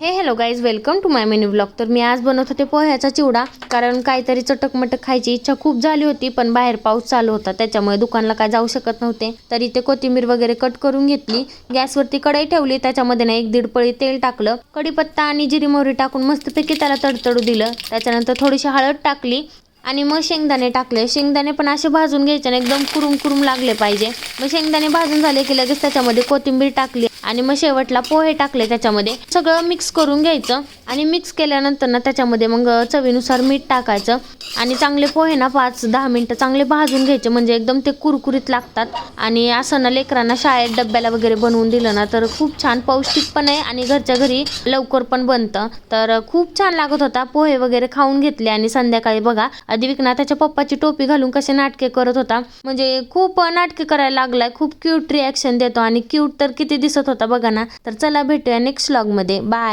Hello guys, welcome to my mini vlog. तर मी आज बनवत होते पोह्याचा चिवडा, कारण काहीतरी चटक-मटक खायची इच्छा खूप झाली होती. पण बाहेर पाऊस चालू होता, त्याच्यामुळे दुकानला काय जाऊ शकत नव्हते. तर इथे कोथिंबीर वगैरे कट करून घेतली, गॅसवरती कढई ठेवली, त्याच्यामध्ये ना 1-1.5 पळी तेल टाकलं, कढीपत्ता आणि जिरी मोहरी टाकून मस्तपैकी त्याला तडतडू दिलं. त्याच्यानंतर थोडीशी हळद टाकली आणि मग शेंगदाणे टाकले. शेंगदाणे पण असे भाजून घ्यायचे आणि एकदम कुरुम लागले पाहिजे. मग शेंगदाणे भाजून झाले की लगेच त्याच्यामध्ये कोथिंबीर टाकली आणि मग शेवटला पोहे टाकले. त्याच्यामध्ये सगळं मिक्स करून घ्यायचं आणि मिक्स केल्यानंतर ना त्याच्यामध्ये मग चवीनुसार मीठ टाकायचं आणि चांगले पोहे ना 5-10 मिनिटं चांगले भाजून घ्यायचे, म्हणजे एकदम ते कुरकुरीत लागतात. आणि असं ना लेकरांना शाळेत डब्याला वगैरे बनवून दिलं ना तर खूप छान पौष्टिक पण आहे आणि घरच्या घरी लवकर पण बनतं. तर खूप छान लागत होता. पोहे वगैरे खाऊन घेतले आणि संध्याकाळी बघा अधिक ना त्याच्या पप्पाची टोपी घालून कसे नाटके करत होता, म्हणजे खूप नाटके करायला लागलाय. खूप क्यूट रिॲक्शन देतो आणि क्यूट तर किती दिसत होता बघा ना. तर चला भेटूया नेक्स्ट व्लॉग मध्ये. बाय.